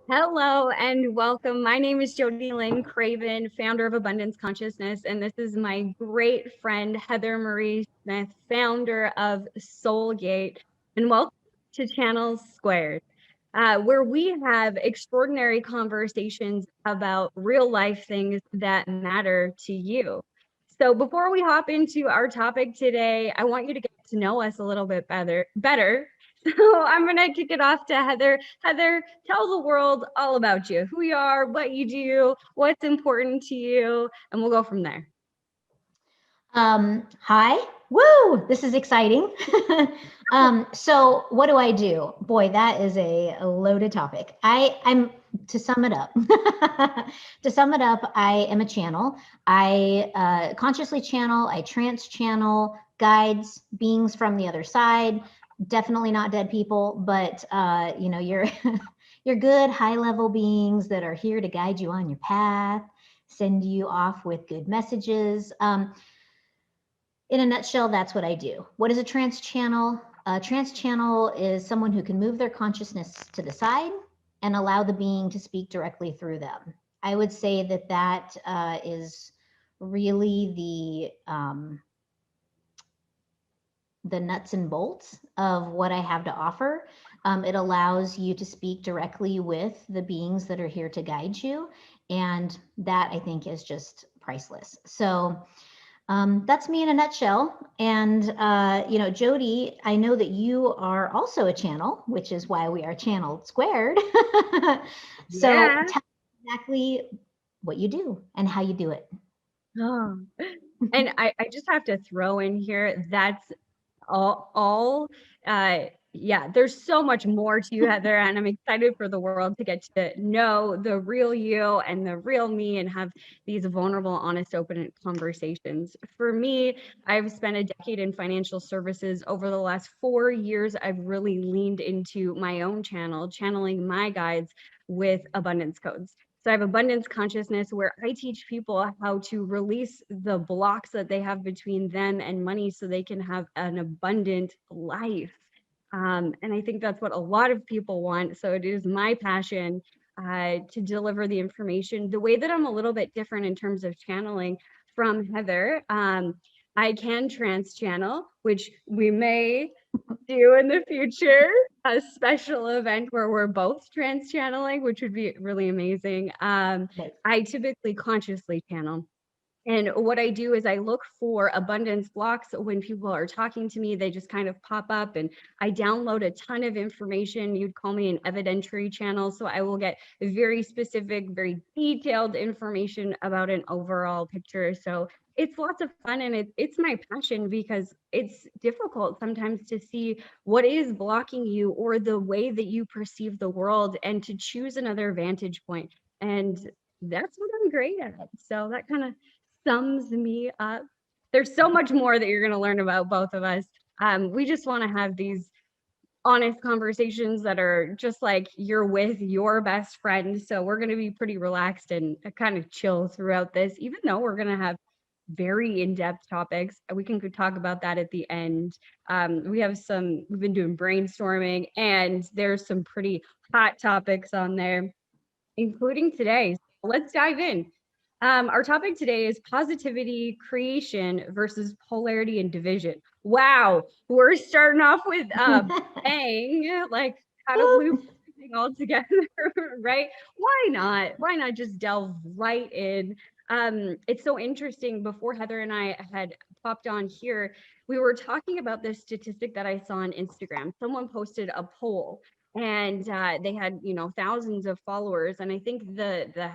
Hello and welcome. My name is Jody Lynn Craven, founder of Abundance Consciousness, and this is my great friend Heather Marie Smith, founder of Soulgate. And welcome to Channels Squared, where we have extraordinary conversations about real life things that matter to you. So before we hop into our topic today, I want you to get to know us a little bit better. So I'm going to kick it off to Heather. Heather, tell the world all about you, who you are, what you do, what's important to you, and we'll go from there. Hi. Woo! This is exciting. So what do I do? Boy, that is a loaded topic. I'm to sum it up. To sum it up, I am a channel. I consciously channel. I trance channel guides, beings from the other side. Definitely not dead people, but you're you're good high level beings that are here to guide you on your path, send you off with good messages. In a nutshell, that's what I do. What is a trance channel? A trance channel is someone who can move their consciousness to the side and allow the being to speak directly through them. I would say that is really the nuts and bolts of what I have to offer. It allows you to speak directly with the beings that are here to guide you, and that I think is just priceless. So that's me in a nutshell. And, Jody, I know that you are also a channel, which is why we are channeled squared. So Yeah. tell me exactly what you do and how you do it. Oh. And I just have to throw in here that's all yeah, there's so much more to you, Heather, and I'm excited for the world to get to know the real you and the real me and have these vulnerable, honest, open conversations. For me, I've spent a decade in financial services. Over the last 4 years, I've really leaned into my own channel, channeling my guides with abundance codes. So I have abundance consciousness where I teach people how to release the blocks that they have between them and money so they can have an abundant life. And I think that's what a lot of people want. So it is my passion to deliver the information. The way that I'm a little bit different in terms of channeling from Heather, I can trans channel, which we may do in the future a special event where we're both trans channeling, which would be really amazing. Nice. I typically consciously channel. And what I do is I look for abundance blocks when people are talking to me, they just kind of pop up and I download a ton of information. You'd call me an evidentiary channel. So I will get very specific, very detailed information about an overall picture. So it's lots of fun and it's my passion because it's difficult sometimes to see what is blocking you or the way that you perceive the world and to choose another vantage point. And that's what I'm great at. So that kind of sums me up. There's so much more that you're going to learn about both of us. We just want to have these honest conversations that are just like you're with your best friend. So we're going to be pretty relaxed and kind of chill throughout this, even though we're going to have very in-depth topics. We can talk about that at the end. We've been doing brainstorming and there's some pretty hot topics on there, including today. So let's dive in. Our topic today is positivity, creation versus polarity and division. Wow, we're starting off with bang, like how to loop everything all together, right? Why not? Why not just delve right in? It's so interesting. Before Heather and I had popped on here, we were talking about this statistic that I saw on Instagram. Someone posted a poll and they had thousands of followers, and I think the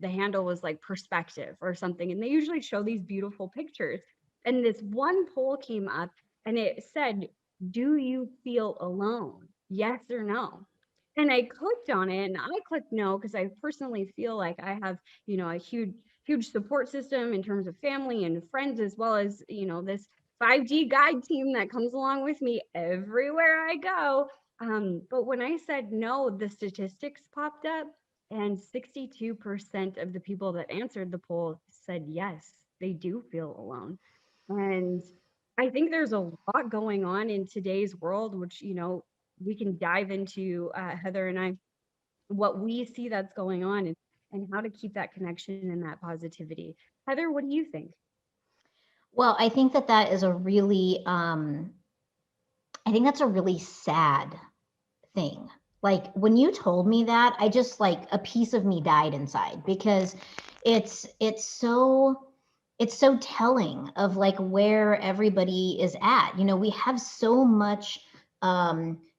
handle was like perspective or something, and they usually show these beautiful pictures, and this one poll came up and it said, do you feel alone, yes or no? And I clicked on it and I clicked no because I personally feel like I have a huge support system in terms of family and friends, as well as this 5D guide team that comes along with me everywhere I go. But when I said no, the statistics popped up, and 62% of the people that answered the poll said yes, they do feel alone. And I think there's a lot going on in today's world, which, we can dive into, Heather and I, what we see that's going on, and how to keep that connection and that positivity. Heather, what do you think? Well, I think that that is a really, I think that's a really sad thing. Like when you told me that, I just like a piece of me died inside because it's so it's so telling of like where everybody is at. You know, we have so much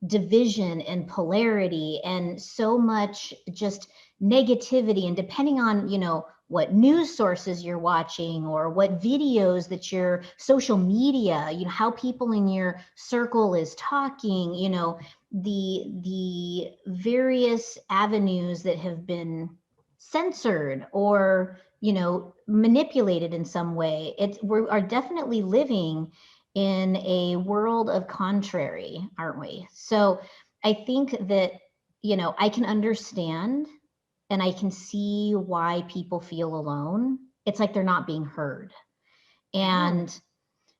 division and polarity and so much just negativity, and depending on, you know, what news sources you're watching or what videos that your social media, you know, how people in your circle is talking, you know, the various avenues that have been censored or, you know, manipulated in some way. We are definitely living in a world of contrary, aren't we? So I think that, you know, I can understand and I can see why people feel alone. It's like they're not being heard. Yeah. And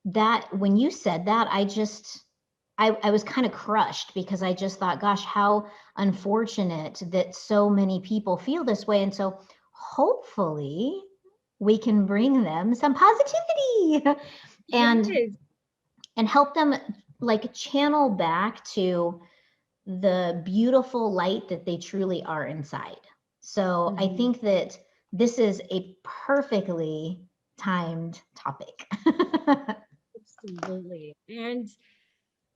that when you said that, I was kind of crushed because I just thought, gosh, how unfortunate that so many people feel this way. And so hopefully we can bring them some positivity and Yes. help them like channel back to the beautiful light that they truly are inside. So I Mhm. think that this is a perfectly timed topic. Absolutely. And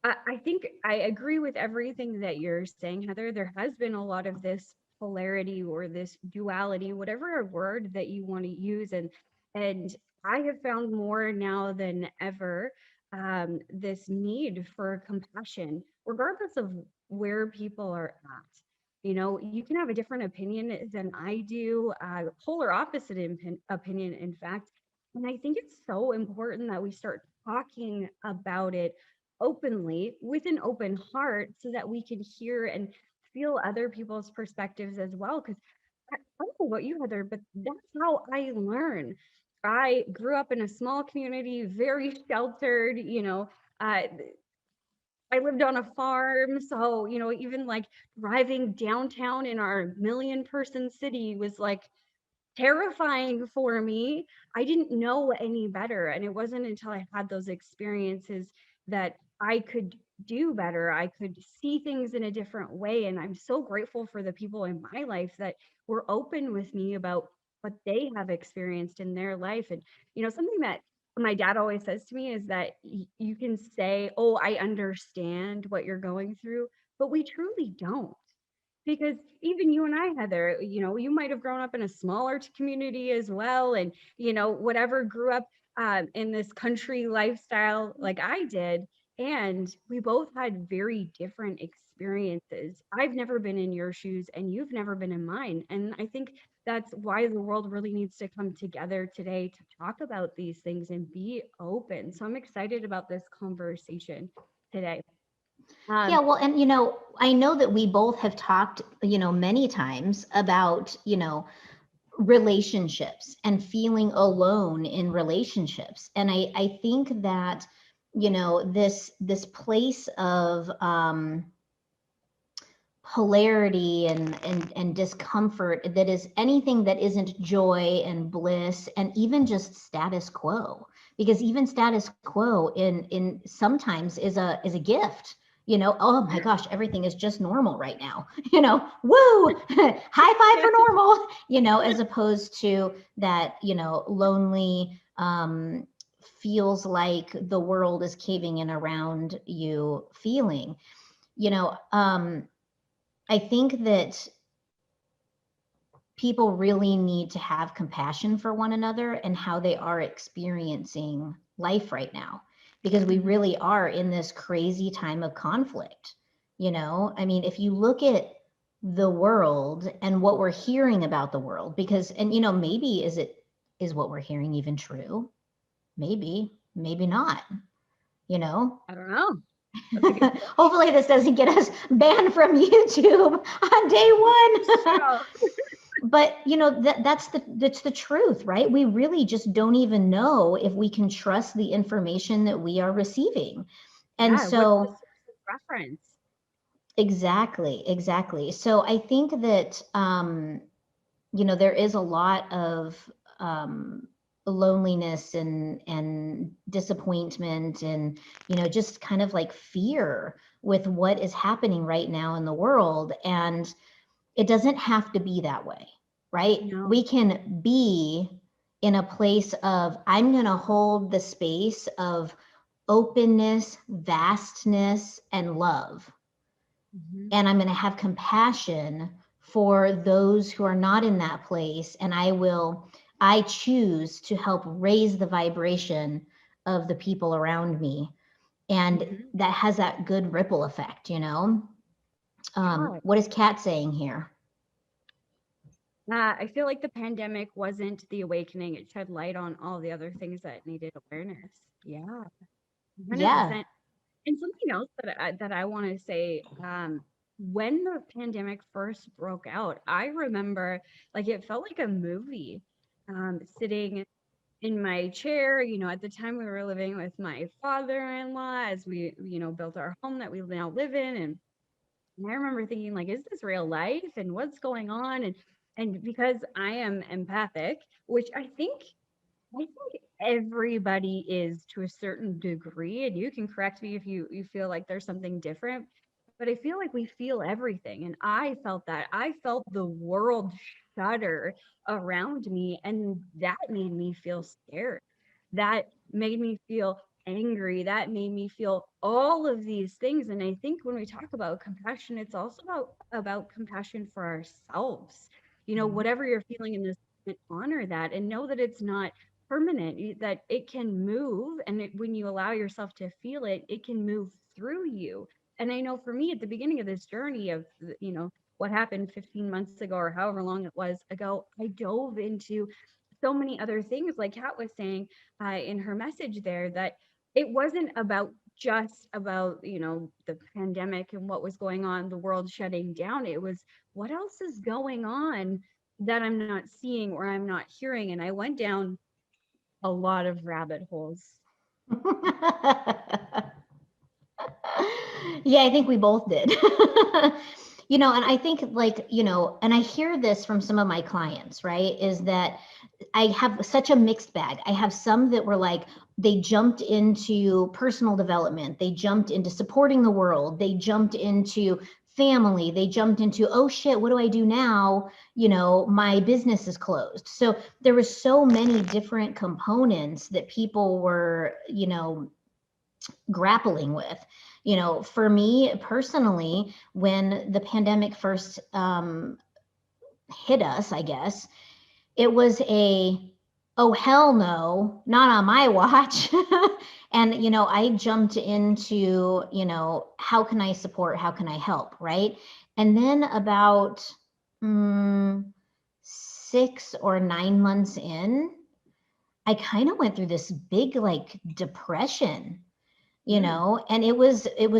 I think I agree with everything that you're saying, Heather. There has been a lot of this polarity or this duality, whatever word that you want to use, and I have found more now than ever this need for compassion, regardless of where people are at. You know, you can have a different opinion than I do, polar opposite opinion, in fact. And I think it's so important that we start talking about it openly with an open heart so that we can hear and feel other people's perspectives as well. Because I don't know about you, Heather, but that's how I learn. I grew up in a small community, very sheltered, you know. I lived on a farm, so you know, even like driving downtown in our million person city was like terrifying for me. I didn't know any better. And it wasn't until I had those experiences that I could do better. I could see things in a different way. And I'm so grateful for the people in my life that were open with me about what they have experienced in their life. And, you know, something that my dad always says to me is that you can say, "Oh, I understand what you're going through," but we truly don't, because even you and I, Heather, you know, you might have grown up in a smaller community as well, and you know, whatever, grew up in this country lifestyle like I did, and we both had very different experiences. I've never been in your shoes, and you've never been in mine, and I think that's why the world really needs to come together today to talk about these things and be open. So I'm excited about this conversation today. Yeah, Um, well, and you know, I know that we both have talked, you know, many times about, you know, relationships and feeling alone in relationships. And I think that, you know, this place of polarity and discomfort that is anything that isn't joy and bliss and even just status quo, because even status quo in sometimes is a gift. You know, oh my gosh, everything is just normal right now. You know, woo, high five for normal. You know, as opposed to that, you know, lonely, feels like the world is caving in around you feeling. You know, I think that people really need to have compassion for one another and how they are experiencing life right now, because we mhm. really are in this crazy time of conflict. You know, I mean, if you look at the world and what we're hearing about the world, because, and you know, maybe is what we're hearing even true? Maybe not, you know. I don't know. That's a good point. Hopefully this doesn't get us banned from YouTube on day one. So, But you know, that's the truth, right? We really just don't even know if we can trust the information that we are receiving. And yeah, what's the so source of reference? Exactly. So I think that, there is a lot of loneliness and disappointment and, just kind of like fear with what is happening right now in the world. And it doesn't have to be that way, right? No. We can be in a place of, I'm going to hold the space of openness, vastness, and love. Mhm. And I'm going to have compassion for those who are not in that place. And I choose to help raise the vibration of the people around me. And Mhm. that has that good ripple effect, Yeah. what is Kat saying here? I feel like the pandemic wasn't the awakening. It shed light on all the other things that needed awareness. Yeah, Yeah. 100%. And something else that I want to say, when the pandemic first broke out, I remember like it felt like a movie. Sitting in my chair, at the time we were living with my father-in-law as we, built our home that we now live in, and I remember thinking, like, is this real life? And what's going on? And because I am empathic, which I think everybody is to a certain degree, and you can correct me if you feel like there's something different, but I feel like we feel everything. And I felt that. I felt the world shudder around me, and that made me feel scared. That made me feel angry. That made me feel all of these things. And I think when we talk about compassion, it's also about compassion for ourselves. Whatever you're feeling in this moment, honor that and know that it's not permanent, that it can move, and when you allow yourself to feel it, it can move through you. And I know for me at the beginning of this journey of what happened 15 months ago or however long it was ago, I dove into so many other things, like Kat was saying in her message there, that it wasn't about the pandemic and what was going on, the world shutting down. It was, what else is going on that I'm not seeing or I'm not hearing? And I went down a lot of rabbit holes. Yeah, I think we both did. And I think like, and I hear this from some of my clients, right? Is that I have such a mixed bag. I have some that were like, they jumped into personal development, they jumped into supporting the world, they jumped into family, they jumped into, oh shit, what do I do now? My business is closed. So there were so many different components that people were, grappling with. For me personally, when the pandemic first hit us, I guess, it was oh, hell no, not on my watch. And, I jumped into, how can I support? How can I help? Right. And then about 6 or 9 months in, I kind of went through this big like depression, Mm. and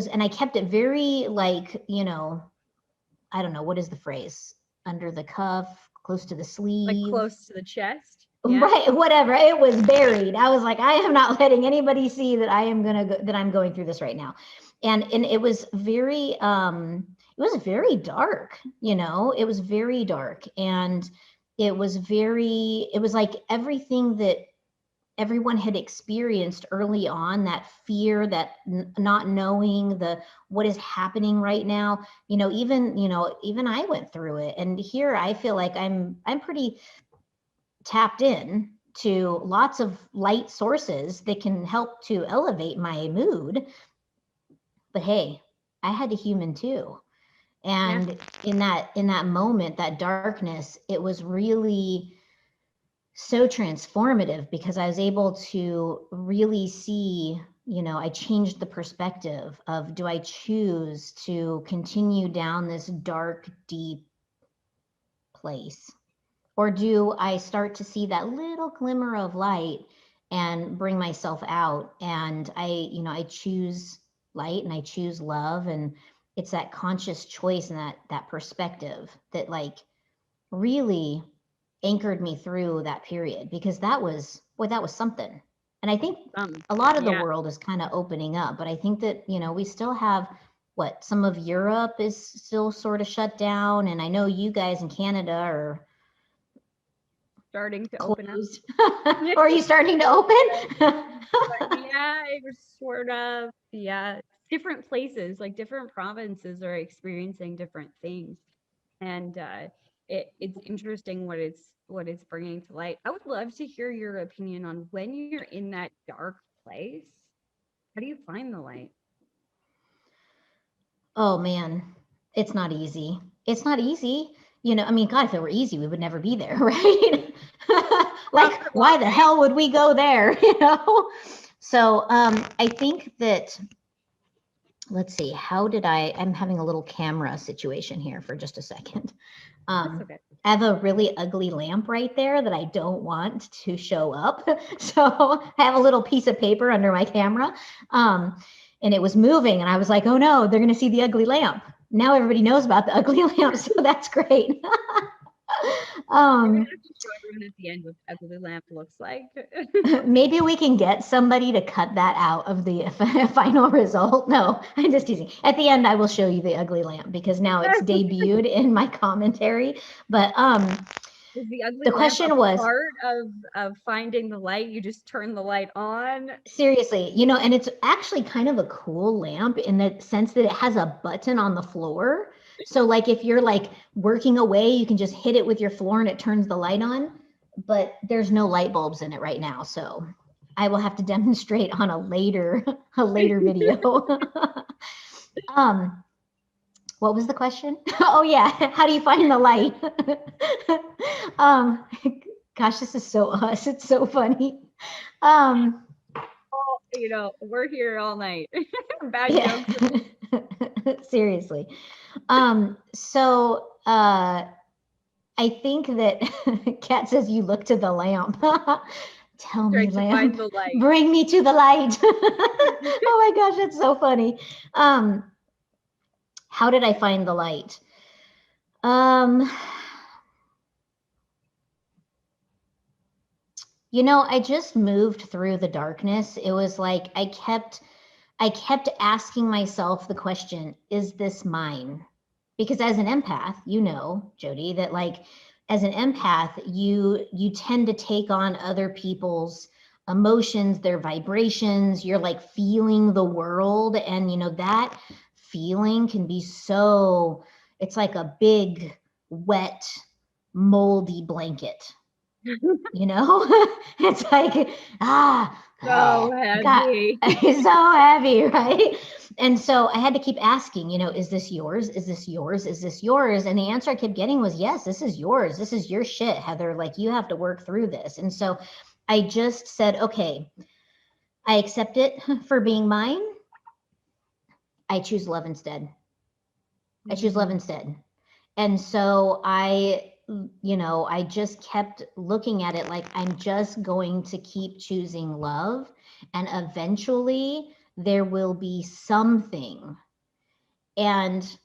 and I kept it very like, I don't know, what is the phrase? Under the cuff, close to the Like sleeve. close to the chest. Yeah. Right, whatever. It was buried. I was like, I am not letting anybody see that that I'm going through this right now. And it was very dark, it was very dark. And it was like everything that everyone had experienced early on, that fear, that not knowing what is happening right now. Even I went through it. And here I feel like I'm pretty tapped in to lots of light sources that can help to elevate my mood. But hey, I had a human too. Yeah. And in that moment, that darkness, it was really so transformative because I was able to really see, I changed the perspective of, do I choose to continue down this dark, deep place? Or do I start to see that little glimmer of light and bring myself out? And I choose light and I choose love. And it's that conscious choice and that perspective that like really anchored me through that period, because that was something. And I think a lot of the Yeah. world is kind of opening up, but I think that, we still have some of Europe is still sort of shut down, and I know you guys in Canada are starting to open up. closed. Or are you starting to open? Yeah, it was sort of, yeah. Different places, like different provinces are experiencing different things. And it's interesting what it's bringing to light. I would love to hear your opinion on when you're in that dark place, how do you find the light? Oh man, it's not easy. It's not easy. You know, I mean, God, if it were easy, we would never be there, right? Like, why the hell would we go there? You know? So I think that, let's see, I'm having a little camera situation here for just a second. Okay. I have a really ugly lamp right there that I don't want to show up. So I have a little piece of paper under my camera. And it was moving, and I was like, oh no, they're going to see the ugly lamp. Now everybody knows about the ugly lamp, so that's great. You're gonna have to show everyone at the end what the ugly lamp looks like. Maybe we can get somebody to cut that out of the final result. No, I'm just teasing. At the end, I will show you the ugly lamp because now it's debuted in my commentary. But Is the ugly the lamp question a was part of finding the light? You just turn the light on. seriously, you know, and it's actually kind of a cool lamp in the sense that it has a button on the floor. So like if you're like working away, you can just hit it with your floor and it turns the light on. But there's no light bulbs in it right now, so I will have to demonstrate on a later video. What was the question? Oh yeah, how do you find the light? um, gosh, this is so us. It's so funny. You know, we're here all night. Bad Yeah. jokes. Seriously. So I think that Kat says you look to the lamp. Tell me, Trying to find lamp, the light. bring me to the light. Oh my gosh, that's so funny. How did I find the light? You know, I just moved through the darkness. It was like I kept asking myself the question, is this mine? Because as an empath, you know, Jody, that like as an empath, you tend to take on other people's emotions, their vibrations, you're like feeling the world, and you know that feeling can be so, it's like a big wet moldy blanket. You know, it's like So God, heavy. it's so heavy, right? And so I had to keep asking, you know, is this yours? Is this yours? Is this yours? And the answer I kept getting was, yes, this is yours. This is your shit, Heather. Like, you have to work through this. And so I just said, okay, I accept it for being mine. I choose love instead. I choose love instead. And so you know, I just kept looking at it like I'm just going to keep choosing love, and eventually there will be something. And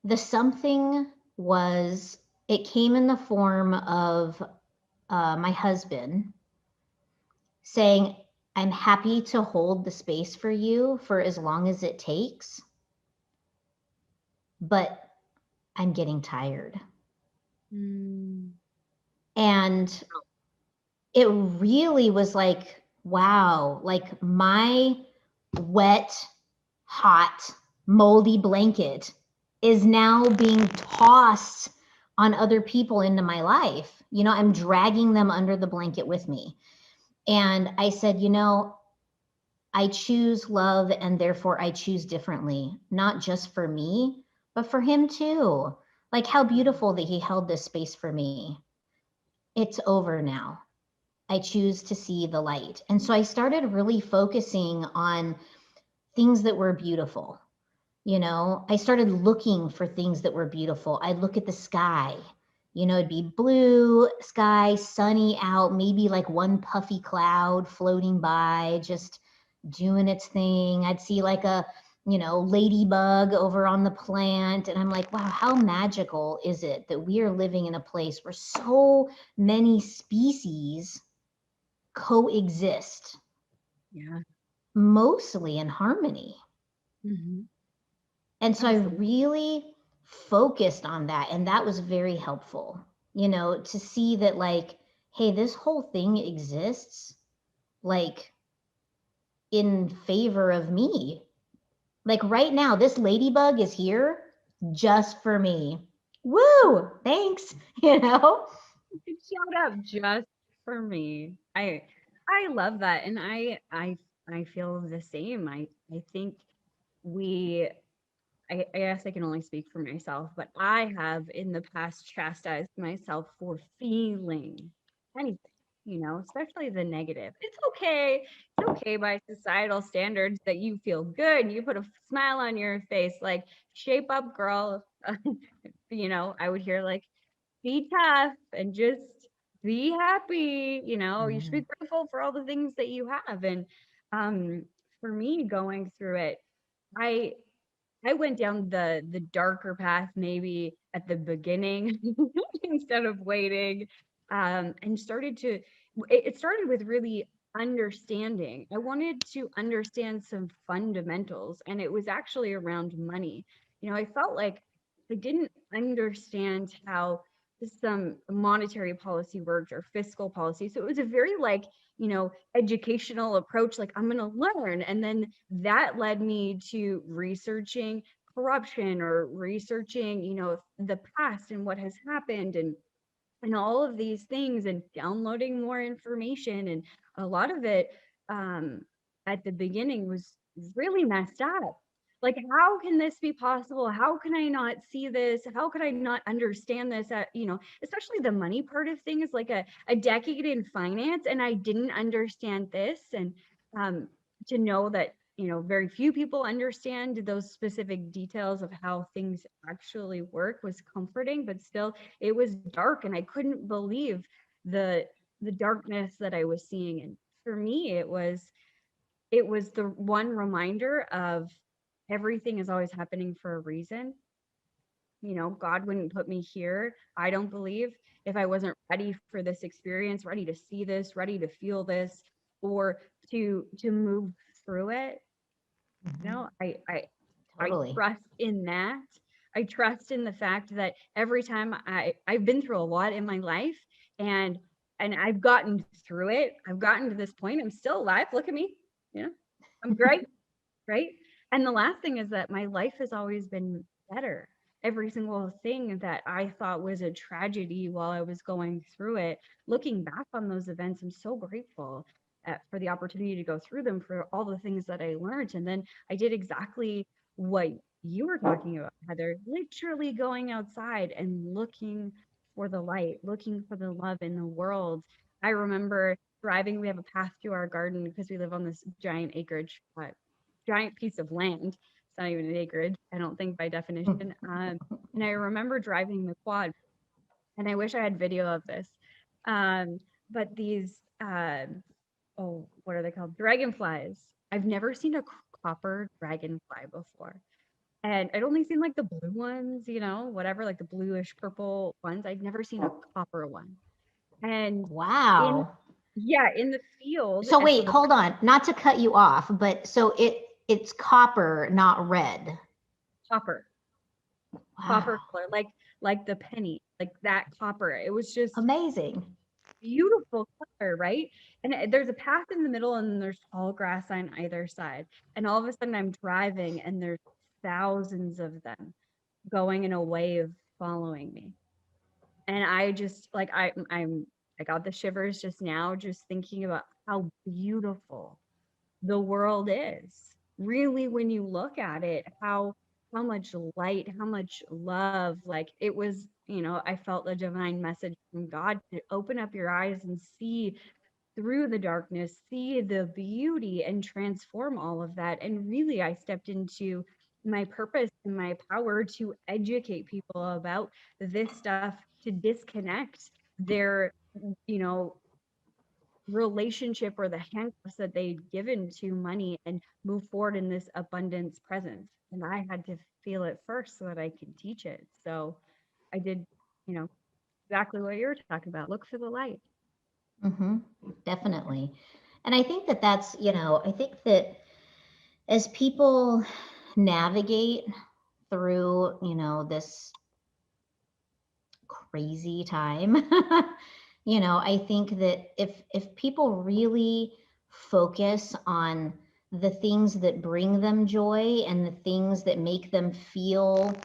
the something was, it came in the form of my husband saying, I'm happy to hold the space for you for as long as it takes, but I'm getting tired. And it really was like, wow, like my wet, hot, moldy blanket is now being tossed on other people into my life. You know, I'm dragging them under the blanket with me. And I said, you know, I choose love, and therefore I choose differently, not just for me, but for him too. Like, how beautiful that he held this space for me. It's over now. I choose to see the light. And so I started really focusing on things that were beautiful. You know, I started looking for things that were beautiful. I'd look at the sky, you know, it'd be blue sky, sunny out, maybe like one puffy cloud floating by, just doing its thing. I'd see like a, you know, ladybug over on the plant. And I'm like, wow, how magical is it that we are living in a place where so many species coexist, Yeah. mostly in harmony. And so I Absolutely. really focused on that. And that was very helpful, you know, to see that, like, hey, this whole thing exists, like, in favor of me. Like right now, this ladybug is here just for me. Woo! Thanks. You know? Showed up just for me. I love that, and I feel the same. I think we I guess I can only speak for myself, but I have in the past chastised myself for feeling anything, especially the negative. It's okay. It's okay by societal standards that you feel good. You put a smile on your face, like, shape up, girl. I would hear, like, be tough and just be happy. You should be grateful for all the things that you have. And um, for me, going through it, I I went down the darker path maybe at the beginning instead of waiting, and it started with really understanding. I wanted to understand some fundamentals, and it was actually around money. I felt like I didn't understand how some monetary policy worked or fiscal policy. So it was a very, like, educational approach, like, I'm going to learn. And then that led me to researching corruption or researching, the past and what has happened, and all of these things, and downloading more information. And a lot of it, um, at the beginning, was really messed up. Like, how can this be possible? How can I not see this? How could I not understand this? Especially the money part of things, like a decade in finance, and I didn't understand this. And um, to know that, very few people understand those specific details of how things actually work was comforting, but still it was dark, and I couldn't believe the the darkness that I was seeing. And for me, it was the one reminder of everything is always happening for a reason. God wouldn't put me here, I don't believe, if I wasn't ready for this experience, ready to see this, ready to feel this, or to move through it. you Mhm. know i i I Totally. trust in that. I trust in the fact that every time I've been through a lot in my life, and I've gotten through it. I've gotten to this point. I'm still alive. Look at me. You know, I'm great, right? And the last thing is that my life has always been better. Every single thing that I thought was a tragedy while I was going through it, looking back on those events, I'm so grateful for the opportunity to go through them, for all the things that I learned. And then I did exactly what you were talking about, Heather, literally going outside and looking for the light, looking for the love in the world. I remember driving, we have a path to our garden because we live on this giant acreage, giant piece of land. It's not even an acreage, I don't think, by definition. And I remember driving the quad, and I wish I had video of this. Um, but these, oh, what are they called? Dragonflies. I've never seen a copper dragonfly before. And I'd only seen, like, the blue ones, whatever, like the bluish purple ones. I'd never seen a copper one. And in, Wow. yeah, in the field, So so wait, the hold on. Not to cut you off, but so it's copper, not red. copper, Wow. copper color, like the penny, like that copper. It was just Amazing. beautiful color, right? And there's a path in the middle, and then there's tall grass on either side. And all of a sudden I'm driving, and there's thousands of them going in a wave following me. And I just, like, I got the shivers just now, just thinking about how beautiful the world is. Really, when you look at it, how much light, how much love. Like, it was, I felt a divine message from God to open up your eyes and see through the darkness, see the beauty, and transform all of that. And really, I stepped into my purpose and my power to educate people about this stuff, to disconnect their, you know, relationship or the handcuffs that they'd given to money, and move forward in this abundance presence. And I had to feel it first so that I could teach it. So I did, you know, exactly what you were talking about. Look for the light. Mm-hmm. Definitely. And I think that that's, I think that as people navigate through, this crazy time. I think that if people really focus on the things that bring them joy and the things that make them feel,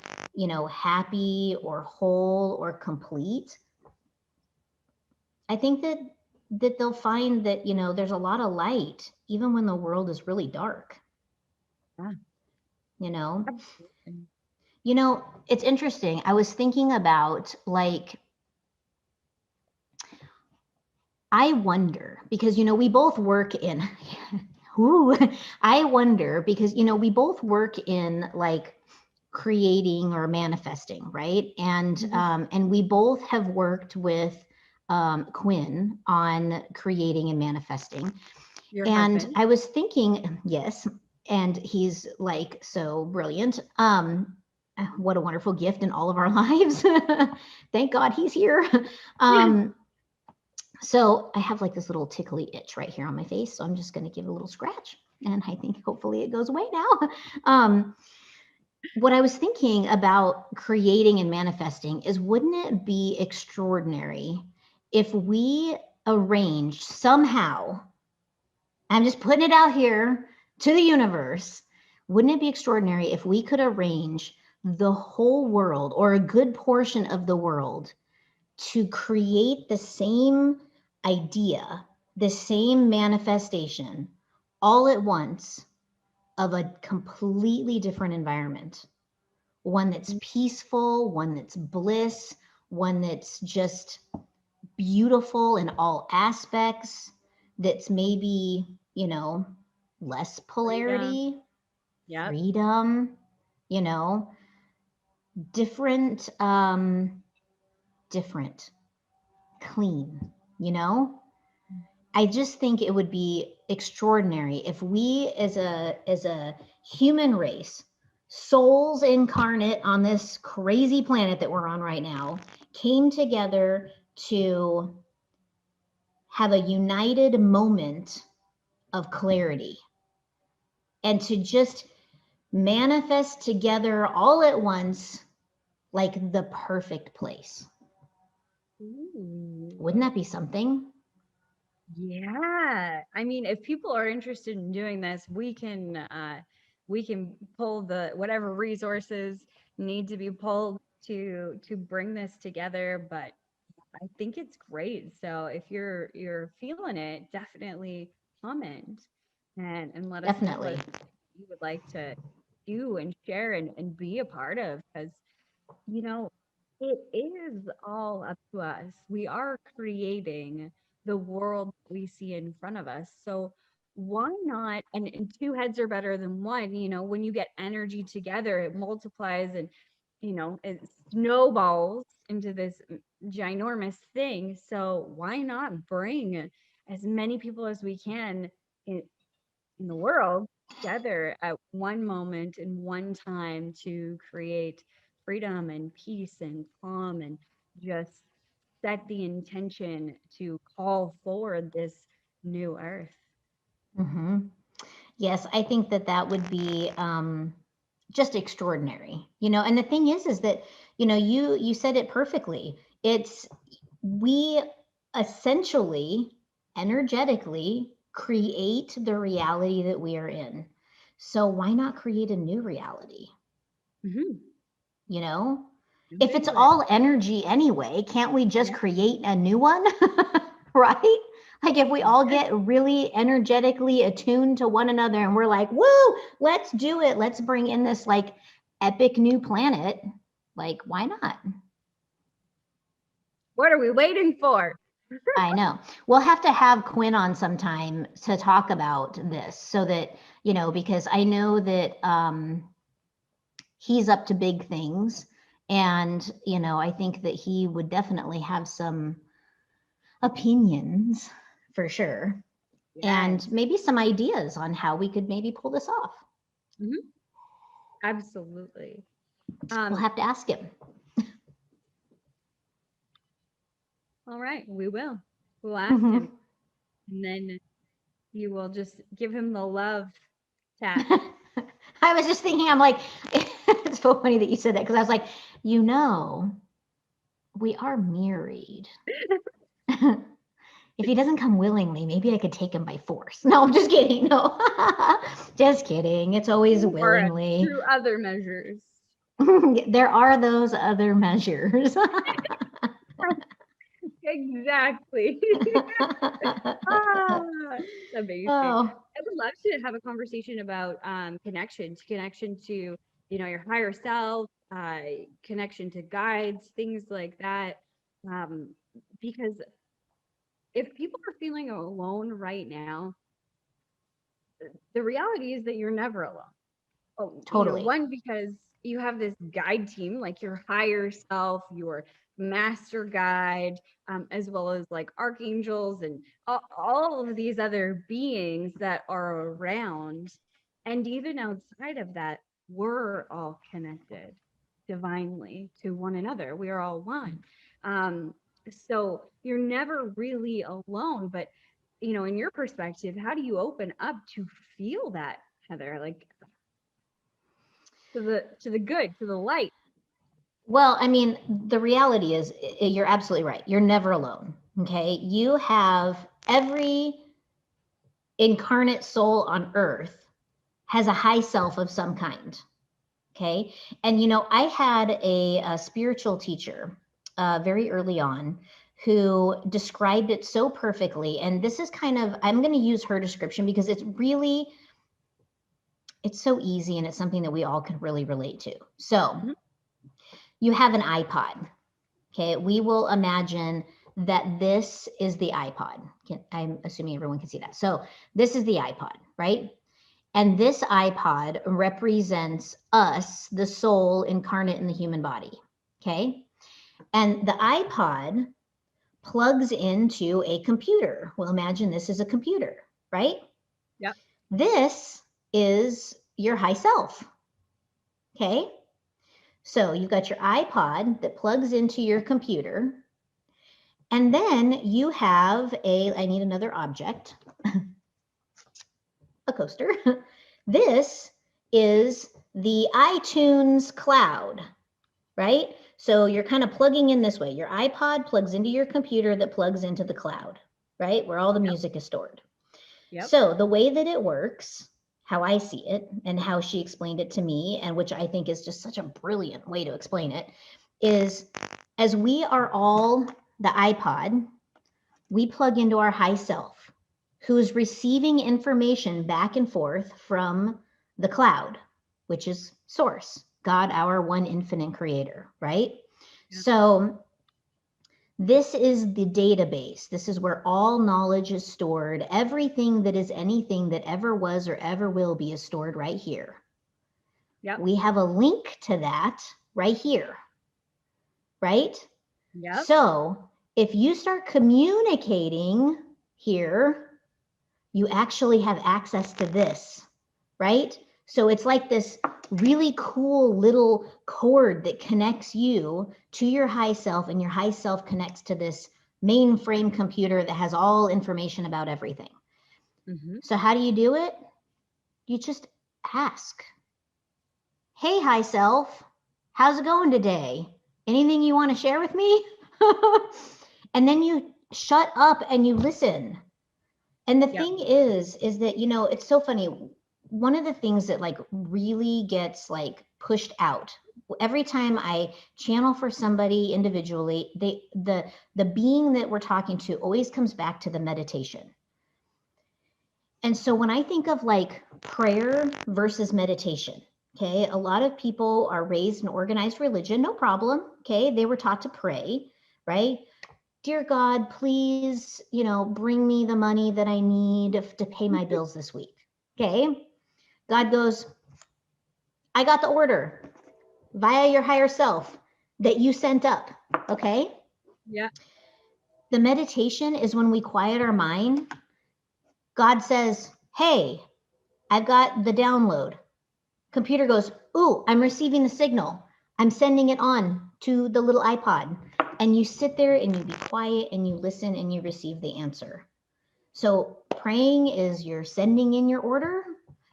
happy or whole or complete, I think that they'll find that, there's a lot of light even when the world is really dark. Yeah. You know, Absolutely. It's interesting. I was thinking about, like, I wonder because, we both work in, ooh, I wonder because, we both work in, like, creating or manifesting, right? And we both have worked with Quinn on creating and manifesting. Your And husband. I was thinking, yes, and he's, like, so brilliant. What a wonderful gift in all of our lives. Thank God he's here. So I have, like, this little tickly itch right here on my face. So I'm just going to give it a little scratch. And I think hopefully it goes away now. What I was thinking about creating and manifesting is, wouldn't it be extraordinary if we arranged somehow, I'm just putting it out here to the universe, wouldn't it be extraordinary if we could arrange the whole world or a good portion of the world to create the same idea, the same manifestation all at once of a completely different environment? One that's peaceful, one that's bliss, one that's just beautiful in all aspects, that's maybe, less Freedom. polarity, Yep. freedom, you know, different, different, clean, I just think it would be extraordinary if we as a human race, souls incarnate on this crazy planet that we're on right now, came together to have a united moment of clarity and to just manifest together all at once, like the perfect place. Ooh. Wouldn't that be something? Yeah. I mean, if people are interested in doing this, we can pull the whatever resources need to be pulled to bring this together. But I think it's great. So if you're feeling it, definitely comment and let us know what Definitely. you would like to do and share and be a part of, because you know, it is all up to us. We are creating the world we see in front of us. So why not? And two heads are better than one. When you get energy together, it multiplies and, it snowballs into this ginormous thing. So why not bring as many people as we can in the world together at one moment and one time to create freedom and peace and calm and just set the intention to call forward this new earth. Mm-hmm. Yes, I think that would be just extraordinary, And the thing is that, you said it perfectly. It's we essentially energetically create the reality that we are in. So why not create a new reality? Mm-hmm. You know, Jump if it's into it. all energy anyway, can't we just Yeah. create a new one? Right? Like, if we all Yeah. get really energetically attuned to one another and we're like, woo, let's do it. Let's bring in this, like, epic new planet. Like, why not? What are we waiting for? I know. We'll have to have Quinn on sometime to talk about this so that, because I know that he's up to big things. And, I think that he would definitely have some opinions for sure. Yes. And maybe some ideas on how we could maybe pull this off. Hmm. Absolutely. We'll have to ask him. All right, we will. We'll ask him, Mhm. and then you will just give him the love tap. I was just thinking, I'm like, It's so funny that you said that, because I was like, you know, we are married. If he doesn't come willingly, maybe I could take him by force. No, I'm just kidding. No, just kidding. It's always Or willingly. through other measures. There are those other measures. Exactly. Ah, amazing. Oh, I would love to have a conversation about connection to, your higher self, connection to guides, things like that. Um, because if people are feeling alone right now, the reality is that you're never alone. Oh, totally. one, because you have this guide team, like your higher self, your master guide, as well as like archangels and all of these other beings that are around. And even outside of that, we're all connected divinely to one another. We are all one. Um, so you're never really alone. But, in your perspective, how do you open up to feel that, Heather? Like, to the good, to the light. Well, I mean, the reality is you're absolutely right. You're never alone. Okay. You have every incarnate soul on earth has a high self of some kind. Okay. And, I had a spiritual teacher very early on who described it so perfectly. And this is I'm going to use her description because it's so easy and it's something that we all can really relate to. So you have an iPod. Okay. We will imagine that this is the iPod. I'm assuming everyone can see that. So this is the iPod, right? And this iPod represents us, the soul incarnate in the human body. Okay. And the iPod plugs into a computer. Well, imagine this is a computer, right? Yep. This is your high self. Okay. So you've got your iPod that plugs into your computer. And then you have I need another object, a coaster. This is the iTunes cloud, right? So you're kind of plugging in this way. Your iPod plugs into your computer that plugs into the cloud, right? Where all the music is stored. Yep. So the way that it works, how I see it and how she explained it to me, and which I think is just such a brilliant way to explain it, is as we are all the iPod, we plug into our high self, who is receiving information back and forth from the cloud, which is source, God, our one infinite creator, right? Yeah. So this is the database. This is where all knowledge is stored. Everything that is anything that ever was or ever will be is stored right here. Yep. We have a link to that right here, right? Yep. So if you start communicating here, you actually have access to this, right? So it's like this really cool little cord that connects you to your high self, and your high self connects to this mainframe computer that has all information about everything. Mm-hmm. So how do you do it? You just ask. Hey, high self, how's it going today? Anything you want to share with me? And then you shut up and you listen. And the thing is that, it's so funny. One of the things that like really gets like pushed out every time I channel for somebody individually, the being that we're talking to always comes back to the meditation. And so when I think of like prayer versus meditation, okay, a lot of people are raised in organized religion, no problem. Okay, they were taught to pray, right? Dear God, please, bring me the money that I need to pay my bills this week. Okay. God goes, I got the order via your higher self that you sent up. Okay. Yeah. The meditation is when we quiet our mind. God says, hey, I've got the download. Computer goes, ooh, I'm receiving the signal. I'm sending it on to the little iPod. And you sit there and you be quiet and you listen and you receive the answer. So praying is you're sending in your order.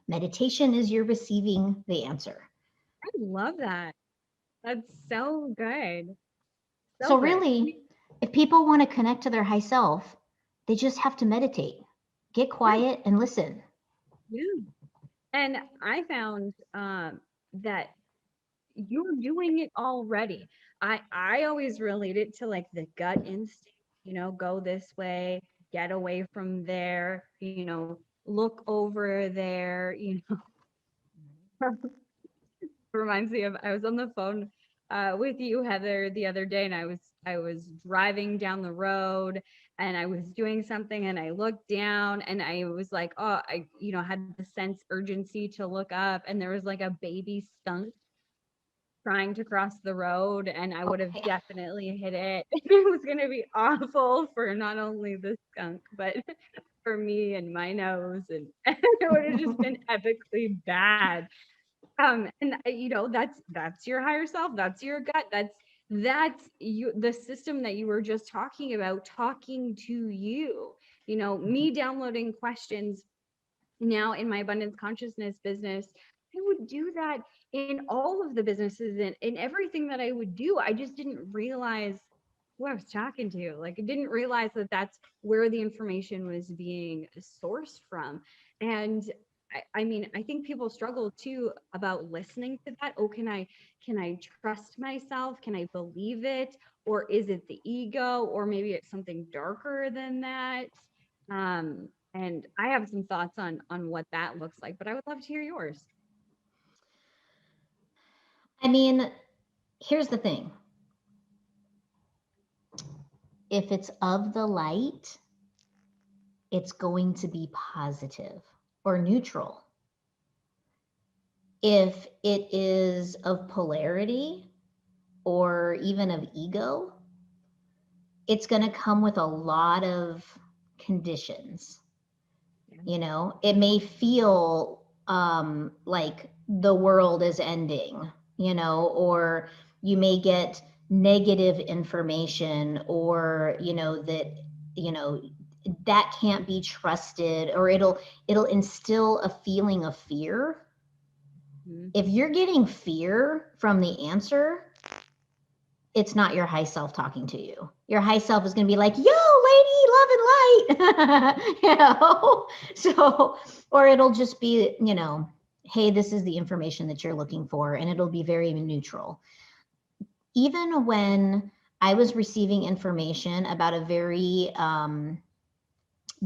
Meditation is you're receiving the answer. love that. That's so good. So So good. really, if people want to connect to their high self, they just have to meditate, get Yeah, quiet and listen. yeah. And I found that you're doing it already. I always relate it to like the gut instinct, go this way, get away from there, look over there, reminds me of I was on the phone with you, Heather, the other day, and I was driving down the road and I was doing something and I looked down and I was like, oh, I had the sense urgency to look up and there was like a baby skunk trying to cross the road and I would have Okay. definitely hit it. It was going to be awful for not only the skunk but for me and my nose, and it would have just been epically bad. And that's your higher self, that's your gut, that's you, the system that you were just talking about talking to you. Me downloading questions now in my abundance consciousness business, I would do that in all of the businesses and in everything that I would do. I just didn't realize who I was talking to. Like, I didn't realize that that's where the information was being sourced from. And I mean, I think people struggle too about listening to that. Oh, can I trust myself? Can I believe it? Or is it the ego? Or maybe it's something darker than that. And I have some thoughts on what that looks like, but I would love to hear yours. I mean, here's the thing. If it's of the light, it's going to be positive or neutral. If it is of polarity or even of ego, it's going to come with a lot of conditions. It may feel like the world is ending, or you may get negative information, or you know that can't be trusted, or it'll instill a feeling of fear. Mhm. If you're getting fear from the answer, it's not your high self talking to you. Your high self is going to be like, yo, lady, love and light, So, or it'll just be, hey, this is the information that you're looking for, and it'll be very neutral. Even when I was receiving information about a very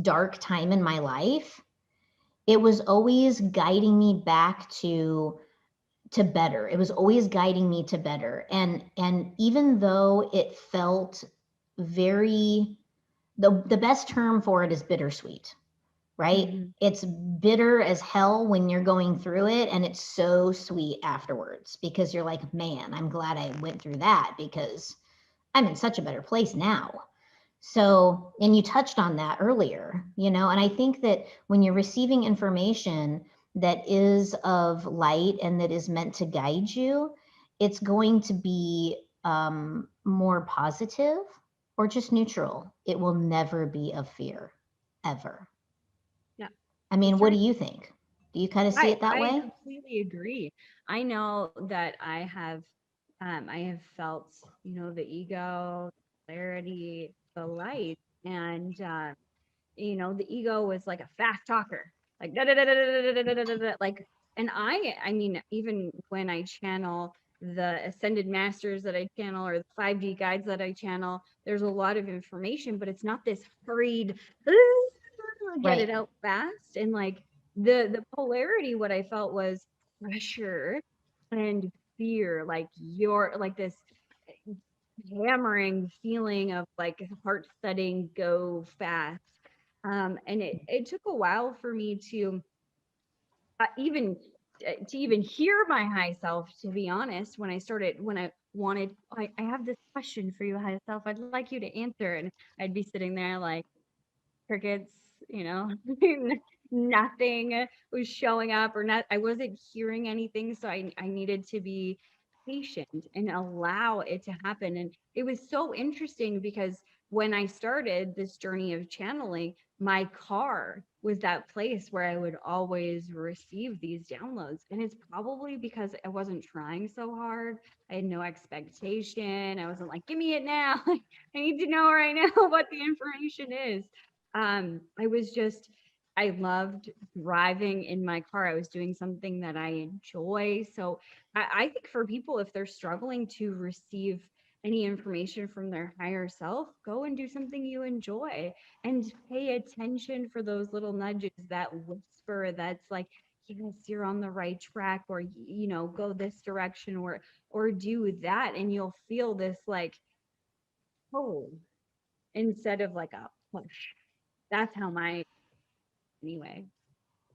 dark time in my life, it was always guiding me back to better. It was always guiding me to better. And even though it felt very, the best term for it is bittersweet, right? Mhm. It's bitter as hell when you're going through it, and it's so sweet afterwards because you're like, man, I'm glad I went through that because I'm in such a better place now. So, and you touched on that earlier, and I think that when you're receiving information that is of light and that is meant to guide you, it's going to be more positive or just neutral. It will never be of fear, ever. Yeah, I mean, that's what do right. you think? Do you kind of see I it that I way? completely agree. I know that I have felt, the ego, the clarity, the light, and the ego was like a fast talker, like da da da da da da da da da da, like. And I mean, even when I channel the ascended masters that I channel or the 5D guides that I channel, there's a lot of information, but it's not this hurried get Right. it out fast. And like the polarity, what I felt was pressure and fear, like you're like this hammering feeling of like heart setting, go fast. And it took a while for me even to even hear my high self, to be honest. When I wanted, I have this question for you, high self, I'd like you to answer. And I'd be sitting there like crickets, nothing was showing up, or not, I wasn't hearing anything. So I needed to be patient and allow it to happen. And it was so interesting because when I started this journey of channeling, my car was that place where I would always receive these downloads. And it's probably because I wasn't trying so hard. I had no expectation. I wasn't like, give me it now. I need to know right now what the information is. I was just, I loved driving in my car. I was doing something that I enjoy. So I think for people, if they're struggling to receive any information from their higher self, go and do something you enjoy and pay attention for those little nudges, that whisper that's like, yes, you're on the right track, or go this direction, or do that, and you'll feel this like, oh, instead of like a push. That's how my anyway.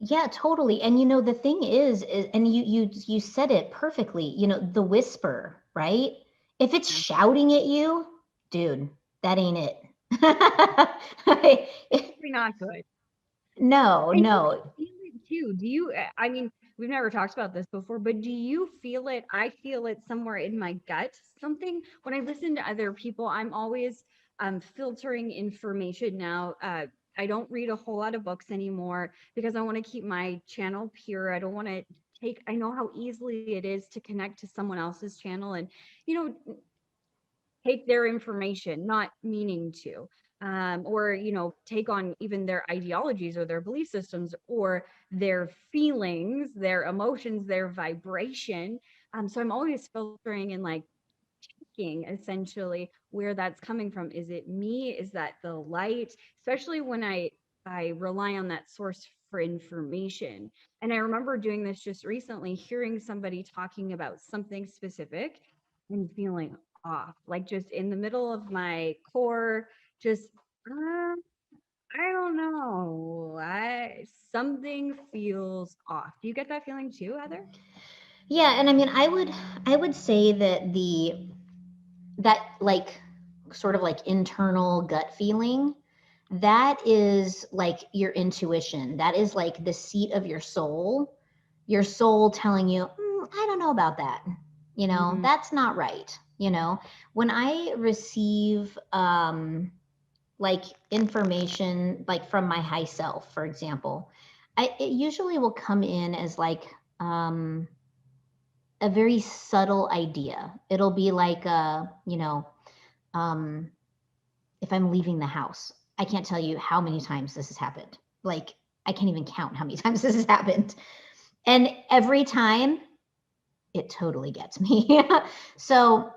Yeah, totally. And the thing is and you said it perfectly, the whisper, right? If it's Yeah. shouting at you, dude, that ain't it. Probably not good. No, And you no. can feel it too. Do you? I mean, we've never talked about this before, but do you feel it? I feel it somewhere in my gut. Something when I listen to other people, I'm always filtering information now. I don't read a whole lot of books anymore because I want to keep my channel pure. I don't want to take. I know how easily it is to connect to someone else's channel and you know take their information, not meaning to, or take on even their ideologies or their belief systems or their feelings, their emotions, their vibration. So I'm always filtering and like checking essentially where that's coming from. Is it me? Is that the light? Especially when I rely on that source for information. And I remember doing this just recently, hearing somebody talking about something specific and feeling off, like just in the middle of my core, just I don't know. I Something feels off. Do you get that feeling too, Heather? Yeah, and I mean, I would say that that like sort of like internal gut feeling, that is like your intuition. That is like the seat of your soul telling you, I don't know about that. Mm-hmm. That's not right. When I receive like information like from my high self, for example, it usually will come in as like a very subtle idea. It'll be like um, if I'm leaving the house. I can't tell you how many times this has happened. Like, I can't even count how many times this has happened. And every time, it totally gets me. So,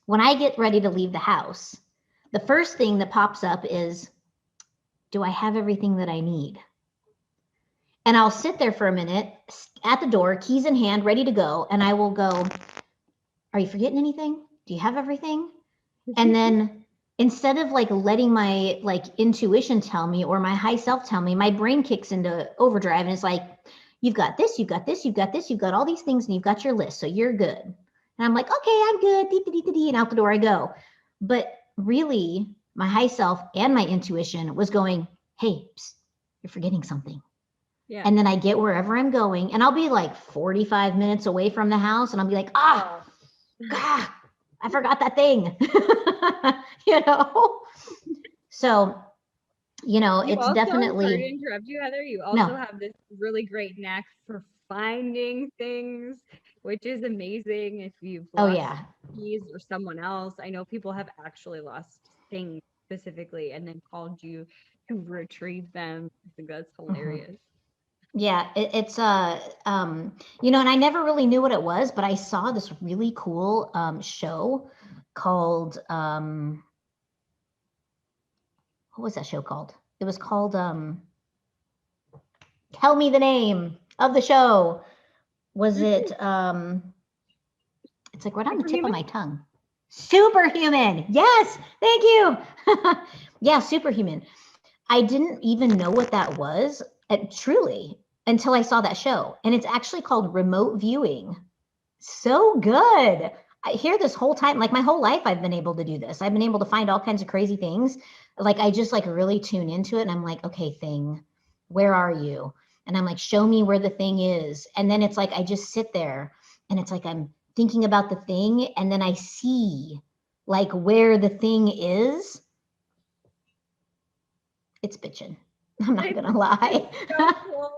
when I get ready to leave the house, the first thing that pops up is, do I have everything that I need? And I'll sit there for a minute at the door, keys in hand, ready to go. And I will go, are you forgetting anything? Do you have everything? And then instead of like letting my like intuition tell me or my high self tell me, my brain kicks into overdrive and it's like, you've got this, you've got this, you've got this, you've got all these things, and you've got your list, so you're good. And I'm like, okay, I'm good, and out the door I go. But really, my high self and my intuition was going, hey, psst, you're forgetting something. Yeah. And then I get wherever I'm going, and I'll be like 45 minutes away from the house, and I'll be like, God, I forgot that thing. So, You it's also, sorry to definitely interrupt you, Heather, you also no. have this really great knack for finding things, which is amazing. If you've Oh lost yeah. keys or someone else, I know people have actually lost things specifically and then called you to retrieve them. I think that's Mhm. hilarious. Yeah, it's and I never really knew what it was, but I saw this really cool show called what was that show called? It was called tell me the name of the show. Was it it's like right on the tip of Superhuman? my tongue. Superhuman. Yes, thank you. Yeah, Superhuman. I didn't even know what that was, truly, until I saw that show. And it's actually called remote viewing. So good. I hear this whole time, like my whole life, I've been able to do this. I've been able to find all kinds of crazy things. Like I just like really tune into it and I'm like, okay, thing, where are you? And I'm like, show me where the thing is. And then it's like, I just sit there and it's like I'm thinking about the thing, and then I see like where the thing is, it's bitching. I'm not gonna lie. So cool.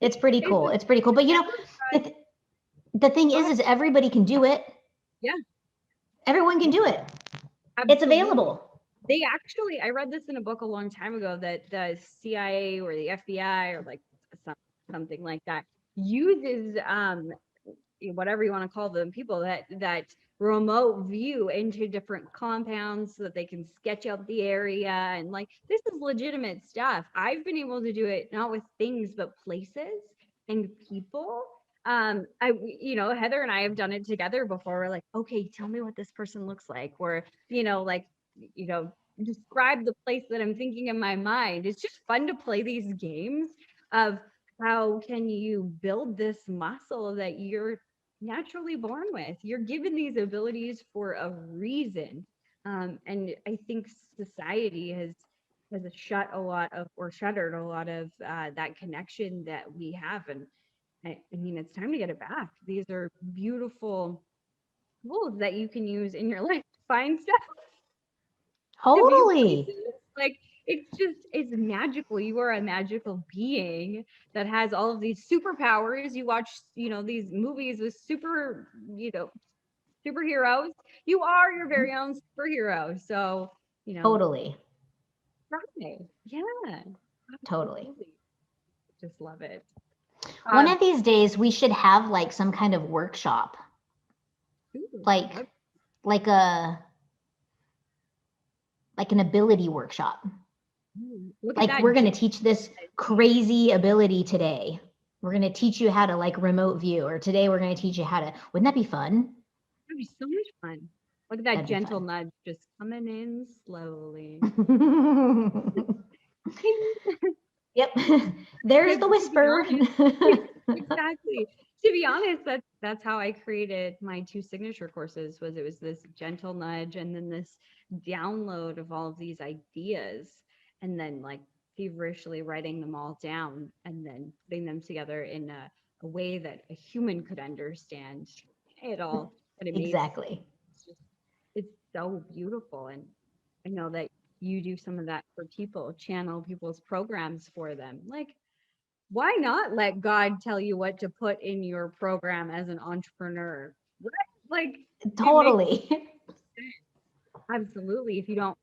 It's pretty cool. It's pretty cool. But you know, the thing is everybody can do it. Yeah. Everyone can do it. Absolutely. It's available. They actually, I read this in a book a long time ago that the CIA or the FBI or like something like that uses whatever you want to call them, people that remote view into different compounds so that they can sketch out the area, and like this is legitimate stuff. I've been able to do it not with things but places and people. Heather and I have done it together before. We're like, okay, tell me what this person looks like, or describe the place that I'm thinking in my mind. It's just fun to play these games of how can you build this muscle that you're naturally born with. You're given these abilities for a reason. And I think society has shuttered a lot of that connection that we have. And I mean, it's time to get it back. These are beautiful tools that you can use in your life to find stuff. Totally. Like it's magical. You are a magical being that has all of these superpowers. You watch, these movies with superheroes. You are your very own superhero. So, Totally. right. Yeah. Totally. Absolutely. Just love it. One of these days we should have like some kind of workshop. Like an ability workshop. Like we're going to teach this crazy ability today. We're going to teach you how to like remote view, or today we're going to teach you how to, wouldn't that be fun? That'd be so much fun. Look at that gentle nudge just coming in slowly. Yep. There's the whisper. Exactly. To be honest, that's how I created my 2 signature courses. It was this gentle nudge and then this download of all of these ideas, and then like feverishly writing them all down and then putting them together in a way that a human could understand it all. But it exactly. It's so beautiful. And I know that you do some of that for people, channel people's programs for them. Like, why not let God tell you what to put in your program as an entrepreneur? Like, totally. Absolutely. If you don't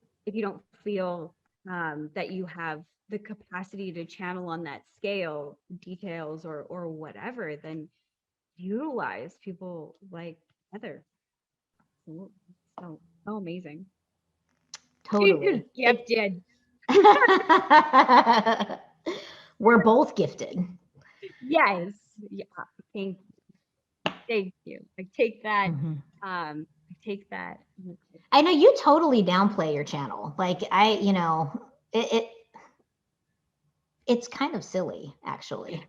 feel that you have the capacity to channel on that scale, details or whatever, then utilize people like Heather. So amazing. Totally. She's just gifted. We're both gifted. Yes. Yeah. Thank you. I take that. Mm-hmm. I take that. I know you totally downplay your channel. Like it's kind of silly, actually.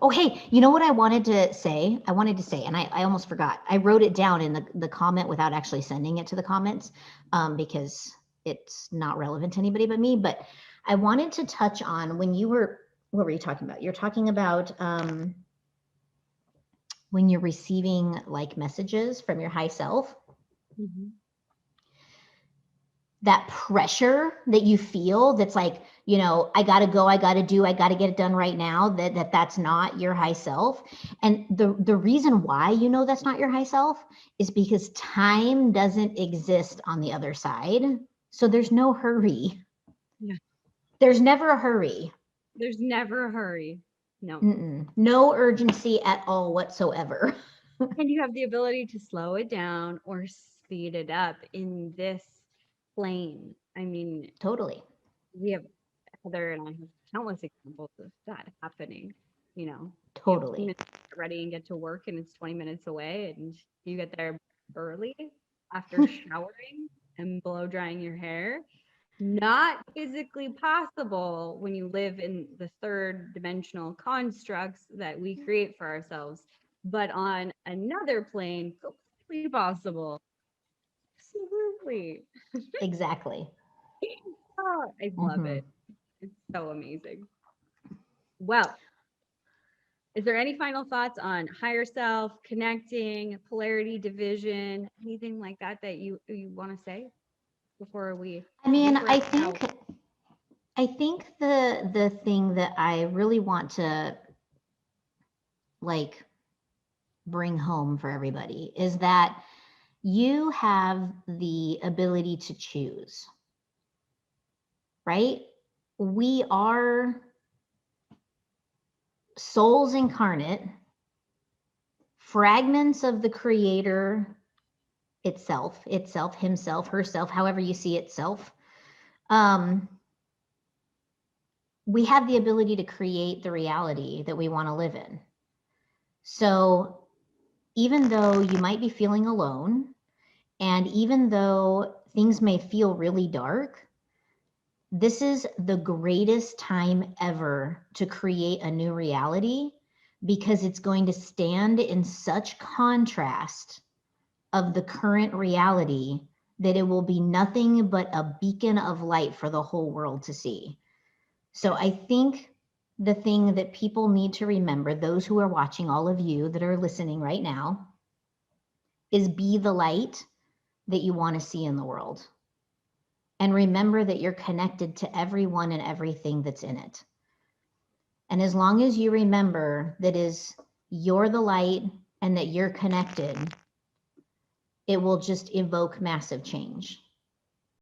Oh, hey, you know what I wanted to say? And I almost forgot. I wrote it down in the comment without actually sending it to the comments because it's not relevant to anybody but me. But I wanted to touch on what were you talking about? You're talking about when you're receiving like messages from your high self. Mm-hmm. That pressure that you feel, that's like, I got to go, I got to do, I got to get it done right now, that's not your high self. And the reason why that's not your high self is because time doesn't exist on the other side. So there's no hurry. Yeah. There's never a hurry. There's never a hurry. No. No urgency at all whatsoever. And you have the ability to slow it down or speed it up in this plane. I mean, totally. We have Heather and I have countless examples of that happening. Totally. You get ready and get to work, and it's 20 minutes away, and you get there early after showering and blow drying your hair. Not physically possible when you live in the 3rd dimensional constructs that we create for ourselves, but on another plane, completely possible. Absolutely. Exactly. Oh, I love it. It's so amazing. Well, Is there any final thoughts on higher self, connecting, polarity, division, anything like that that you want to say before we? I mean, wrap out? I think the thing that I really want to like bring home for everybody is that you have the ability to choose, right? We are souls incarnate, fragments of the creator itself, himself, herself, however you see itself. We have the ability to create the reality that we want to live in. So even though you might be feeling alone, and even though things may feel really dark, this is the greatest time ever to create a new reality, because it's going to stand in such contrast of the current reality that it will be nothing but a beacon of light for the whole world to see. So I think the thing that people need to remember, those who are watching, all of you that are listening right now, is be the light that you want to see in the world. And remember that you're connected to everyone and everything that's in it. And as long as you remember that you're the light and that you're connected, it will just evoke massive change.